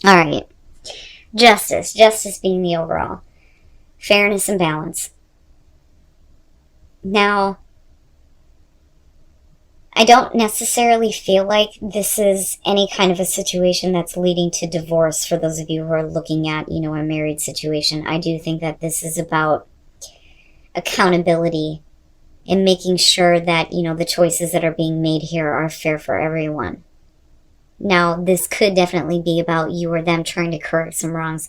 All right. Justice. Justice being the overall. Fairness and balance. Now, I don't necessarily feel like this is any kind of a situation that's leading to divorce for those of you who are looking at, a married situation. I do think that this is about accountability and making sure that, the choices that are being made here are fair for everyone. Now, this could definitely be about you or them trying to correct some wrongs.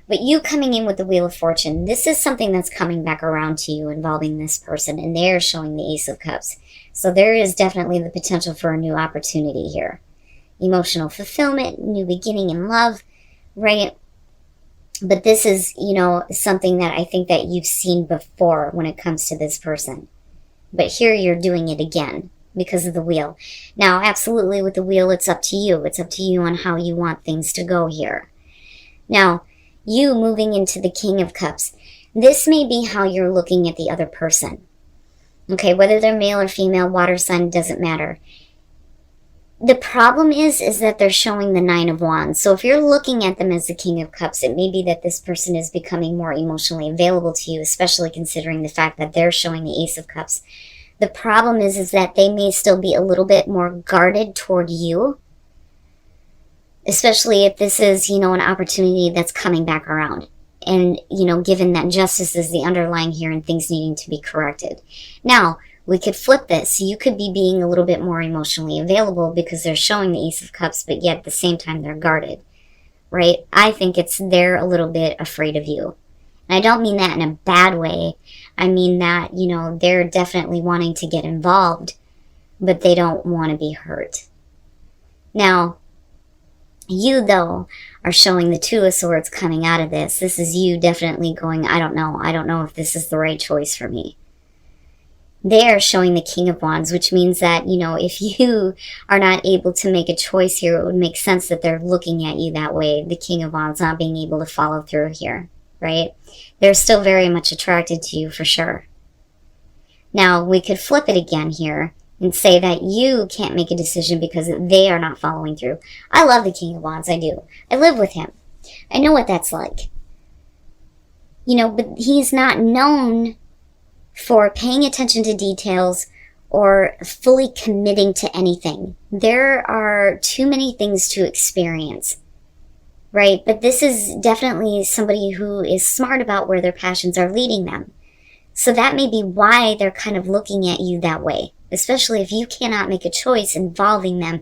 But you coming in with the Wheel of Fortune, this is something that's coming back around to you involving this person, and they're showing the Ace of Cups. So there is definitely the potential for a new opportunity here. Emotional fulfillment, new beginning in love, right? But this is, something that I think that you've seen before when it comes to this person. But here you're doing it again because of the wheel. Now, absolutely with the wheel, it's up to you. It's up to you on how you want things to go here. Now, you moving into the King of Cups, this may be how you're looking at the other person. Okay, whether they're male or female, water sign, doesn't matter. The problem is that they're showing the Nine of Wands. So if you're looking at them as the King of Cups, it may be that this person is becoming more emotionally available to you, especially considering the fact that they're showing the Ace of Cups. The problem is that they may still be a little bit more guarded toward you, especially if this is, an opportunity that's coming back around. And, given that justice is the underlying here and things needing to be corrected. Now, we could flip this. You could be being a little bit more emotionally available because they're showing the Ace of Cups, but yet at the same time they're guarded, right? I think it's they're a little bit afraid of you. And I don't mean that in a bad way. I mean that, they're definitely wanting to get involved, but they don't want to be hurt. Now, you, though, are showing the Two of Swords coming out of this. This is you definitely going, I don't know if this is the right choice for me. They are showing the King of Wands, which means that, if you are not able to make a choice here, it would make sense that they're looking at you that way. The King of Wands not being able to follow through here, right? They're still very much attracted to you for sure. Now, we could flip it again here and say that you can't make a decision because they are not following through. I love the King of Wands, I do. I live with him. I know what that's like. But he's not known for paying attention to details or fully committing to anything. There are too many things to experience, right? But this is definitely somebody who is smart about where their passions are leading them. So that may be why they're kind of looking at you that way, especially if you cannot make a choice involving them.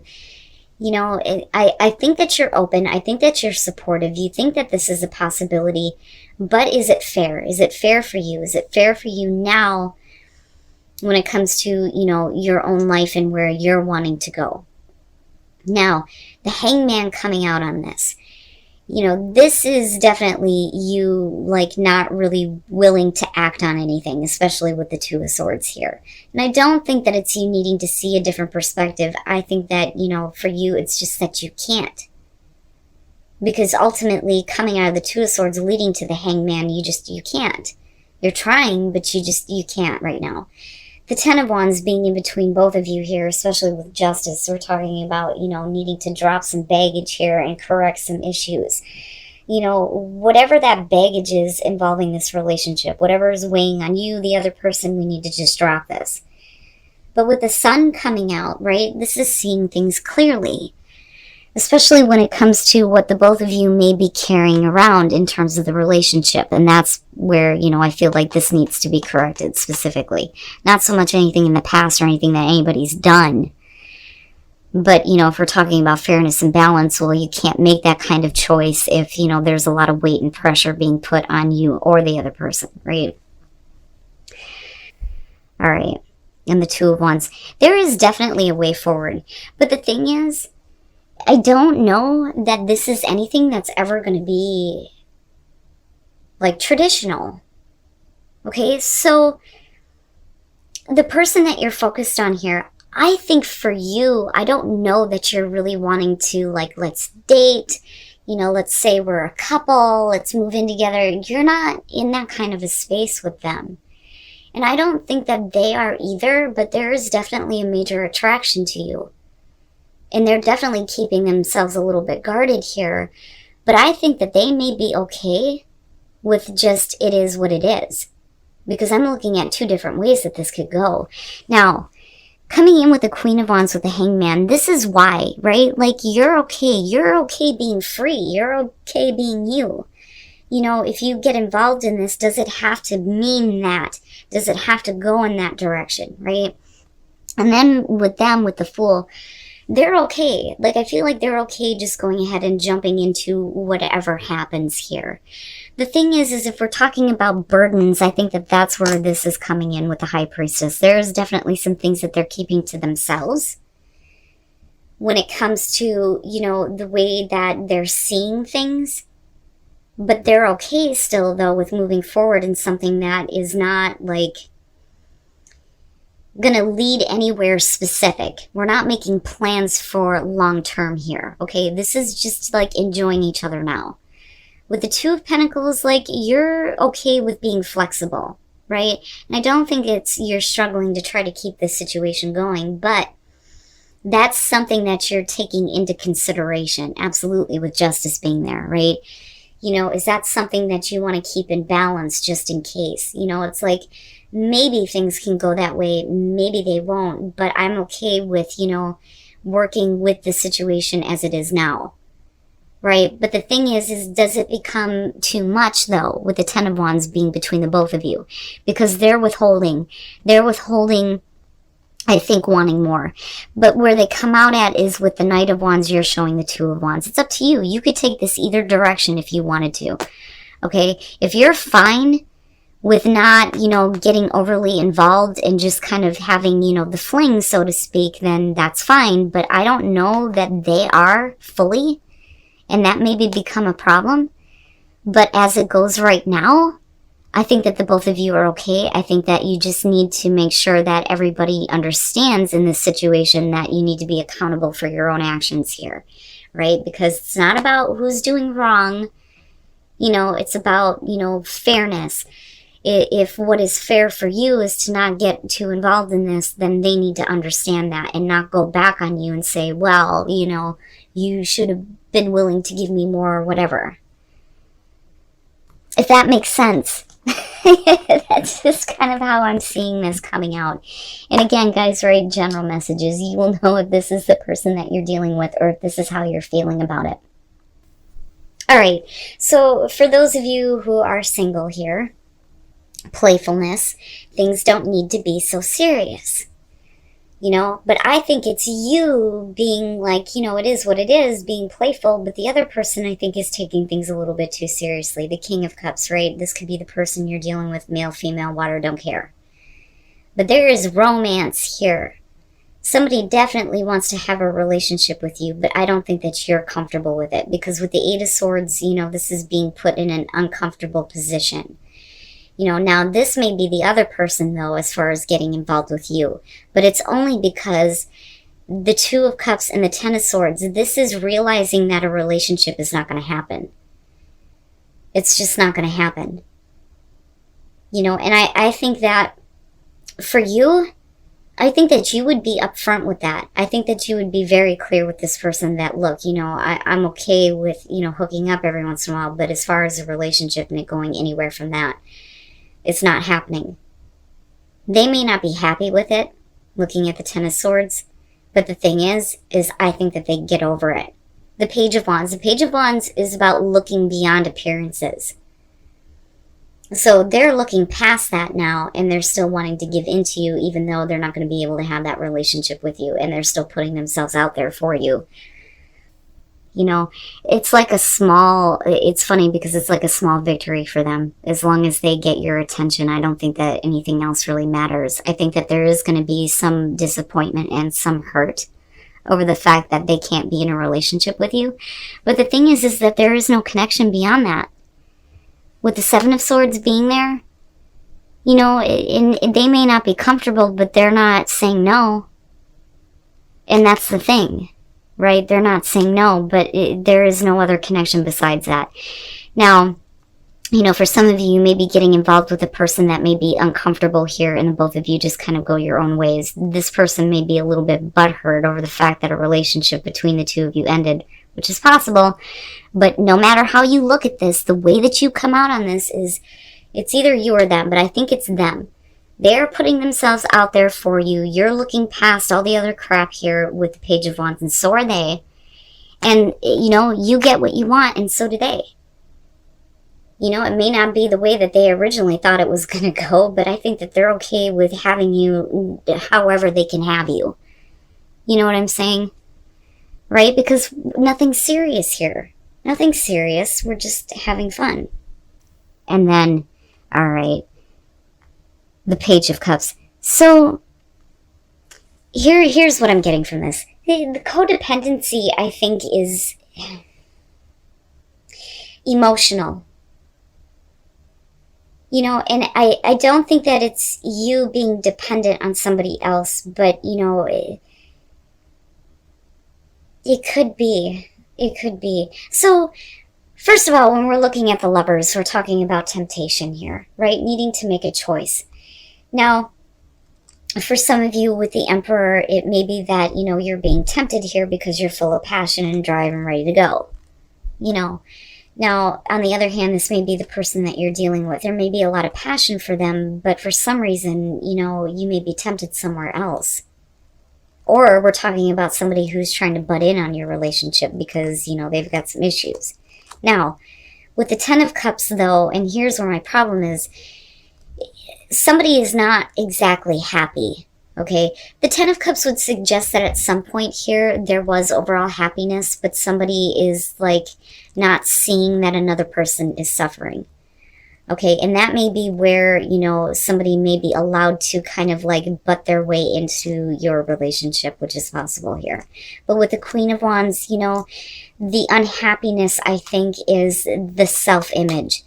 I think that you're open. I think that you're supportive. You think that this is a possibility, but is it fair? Is it fair for you? Is it fair for you now when it comes to, your own life and where you're wanting to go? Now, the Hangman coming out on this. This is definitely you, not really willing to act on anything, especially with the Two of Swords here. And I don't think that it's you needing to see a different perspective. I think that, for you, it's just that you can't. Because ultimately, coming out of the Two of Swords leading to the Hangman, you can't. You're trying, but you can't right now. The Ten of Wands being in between both of you here, especially with justice, we're talking about, needing to drop some baggage here and correct some issues. Whatever that baggage is involving this relationship, whatever is weighing on you, the other person, we need to just drop this. But with the Sun coming out, right, this is seeing things clearly. Especially when it comes to what the both of you may be carrying around in terms of the relationship. And that's where, I feel like this needs to be corrected specifically. Not so much anything in the past or anything that anybody's done. But, if we're talking about fairness and balance, well, you can't make that kind of choice if, there's a lot of weight and pressure being put on you or the other person, right? All right. And the Two of Wands. There is definitely a way forward. But the thing is, I don't know that this is anything that's ever going to be traditional. Okay, so the person that you're focused on here, I think for you, I don't know that you're really wanting to let's date, let's say we're a couple, let's move in together. You're not in that kind of a space with them. And I don't think that they are either, but there is definitely a major attraction to you. And they're definitely keeping themselves a little bit guarded here. But I think that they may be okay with just it is what it is. Because I'm looking at two different ways that this could go. Now, coming in with the Queen of Wands with the Hangman, this is why, right? Like, you're okay. You're okay being free. You're okay being you. You know, if you get involved in this, does it have to mean that? Does it have to go in that direction, right? And then with them, with the Fool, they're okay. Like, I feel like they're okay just going ahead and jumping into whatever happens here. The thing is if we're talking about burdens, I think that that's where this is coming in with the High Priestess. There's definitely some things that they're keeping to themselves when it comes to, you know, the way that they're seeing things. But they're okay still, though, with moving forward in something that is not, like, gonna lead anywhere specific. We're not making plans for long term here, okay? This is just, like, enjoying each other now. With the Two of Pentacles, like, you're okay with being flexible, right? And I don't think it's you're struggling to try to keep this situation going, but that's something that you're taking into consideration, absolutely, with Justice being there, right? You know, is that something that you want to keep in balance just in case? You know, it's like, maybe things can go that way, maybe they won't, but I'm okay with, you know, working with the situation as it is now, right? But the thing is does it become too much, though, with the Ten of Wands being between the both of you? Because they're withholding, I think, wanting more. But where they come out at is with the Knight of Wands, you're showing the Two of Wands. It's up to you. You could take this either direction if you wanted to. Okay? If you're fine with not, you know, getting overly involved and just kind of having, you know, the fling, so to speak, then that's fine. But I don't know that they are fully, and that maybe become a problem. But as it goes right now, I think that the both of you are okay. I think that you just need to make sure that everybody understands in this situation that you need to be accountable for your own actions here, right? Because it's not about who's doing wrong. You know, it's about, you know, fairness. If what is fair for you is to not get too involved in this, then they need to understand that and not go back on you and say, well, you know, you should have been willing to give me more or whatever. If that makes sense. That's just kind of how I'm seeing this coming out. And again, guys, write general messages. You will know if this is the person that you're dealing with or if this is how you're feeling about it. All right, so for those of you who are single here, playfulness, things don't need to be so serious. You know, but I think it's you being like, you know, it is what it is, being playful, but the other person, I think, is taking things a little bit too seriously. The King of Cups, right? This could be the person you're dealing with, male, female, water, don't care. But there is romance here. Somebody definitely wants to have a relationship with you, but I don't think that you're comfortable with it, because with the Eight of Swords, you know, this is being put in an uncomfortable position. You know, now this may be the other person, though, as far as getting involved with you. But it's only because the Two of Cups and the Ten of Swords, this is realizing that a relationship is not going to happen. It's just not going to happen. You know, and I think that for you, I think that you would be upfront with that. I think that you would be very clear with this person that, look, you know, I'm okay with, you know, hooking up every once in a while. But as far as a relationship and it going anywhere from that, it's not happening. They may not be happy with it, looking at the Ten of Swords, but the thing is I think that they get over it. The Page of Wands. The Page of Wands is about looking beyond appearances. So they're looking past that now, and they're still wanting to give into you, even though they're not going to be able to have that relationship with you, and they're still putting themselves out there for you. You know, it's like it's funny because it's like a small victory for them. As long as they get your attention, I don't think that anything else really matters. I think that there is going to be some disappointment and some hurt over the fact that they can't be in a relationship with you. But the thing is that there is no connection beyond that. With the Seven of Swords being there, you know, and they may not be comfortable, but they're not saying no. And that's the thing. Right? They're not saying no, but there is no other connection besides that. Now, For some of you, you may be getting involved with a person that may be uncomfortable here, and the both of you just kind of go your own ways. This person may be a little bit butthurt over the fact that a relationship between the two of you ended, which is possible. But no matter how you look at this, the way that you come out on this is it's either you or them, but I think it's them. They're putting themselves out there for you. You're looking past all the other crap here with the Page of Wands, and so are they. And, you get what you want, and so do they. It may not be the way that they originally thought it was going to go, but I think that they're okay with having you however they can have you. You know what I'm saying? Right? Because nothing's serious here. Nothing serious. We're just having fun. And then, all right, the Page of Cups. So, here's what I'm getting from this. The codependency, I think, is emotional. And I don't think that it's you being dependent on somebody else, but, it could be. It could be. So, first of all, when we're looking at the Lovers, we're talking about temptation here, right? Needing to make a choice. Now, for some of you with the Emperor, it may be that, you're being tempted here because you're full of passion and drive and ready to go. Now, on the other hand, this may be the person that you're dealing with. There may be a lot of passion for them, but for some reason, you may be tempted somewhere else. Or we're talking about somebody who's trying to butt in on your relationship because, they've got some issues. Now, with the Ten of Cups, though, and here's where my problem is, somebody is not exactly happy. Okay, the Ten of Cups would suggest that at some point here there was overall happiness, but somebody is not seeing that another person is suffering. Okay, and that may be where, somebody may be allowed to kind of butt their way into your relationship, which is possible here. But with the Queen of Wands, the unhappiness, I think, is the self-image.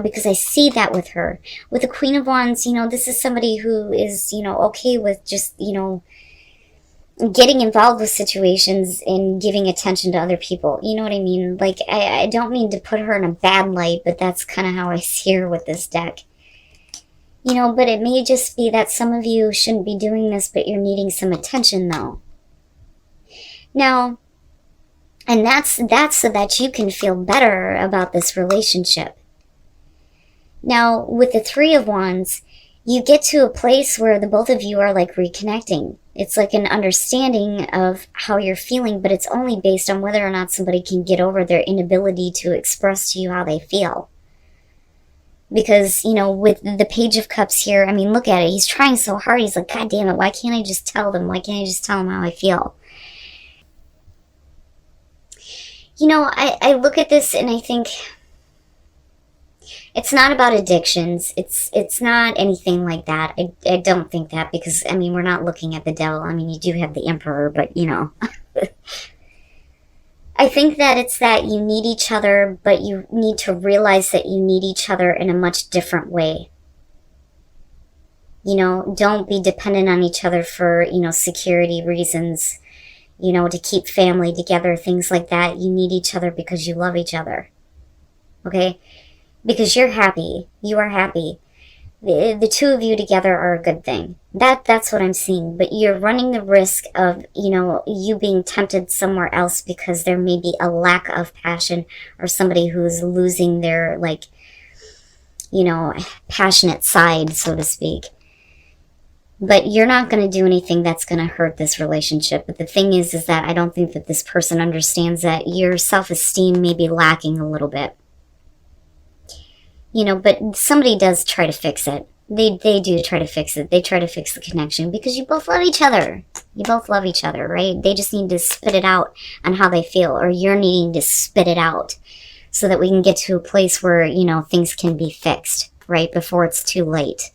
Because I see that with her. With the Queen of Wands, this is somebody who is, okay with just, getting involved with situations and giving attention to other people. You know what I mean? I don't mean to put her in a bad light, but that's kind of how I see her with this deck. But it may just be that some of you shouldn't be doing this, but you're needing some attention, though. Now, and that's so that you can feel better about this relationship. Now, with the Three of Wands, you get to a place where the both of you are reconnecting. It's an understanding of how you're feeling, but it's only based on whether or not somebody can get over their inability to express to you how they feel. Because, with the Page of Cups here, I mean, look at it. He's trying so hard. He's like, God damn it, why can't I just tell them? Why can't I just tell them how I feel? I look at this and I think it's not about addictions. It's not anything like that. I don't think that because, we're not looking at the devil. You do have the Emperor, but, I think that it's that you need each other, but you need to realize that you need each other in a much different way. Don't be dependent on each other for, security reasons, to keep family together, things like that. You need each other because you love each other. Okay? Because you're happy. You are happy. The two of you together are a good thing. That's what I'm seeing. But you're running the risk of, you being tempted somewhere else because there may be a lack of passion or somebody who's losing their, passionate side, so to speak. But you're not going to do anything that's going to hurt this relationship. But the thing is that I don't think that this person understands that your self-esteem may be lacking a little bit. But somebody does try to fix it. They do try to fix it. They try to fix the connection because you both love each other. You both love each other, right? They just need to spit it out on how they feel, or you're needing to spit it out so that we can get to a place where, things can be fixed, right? Before it's too late.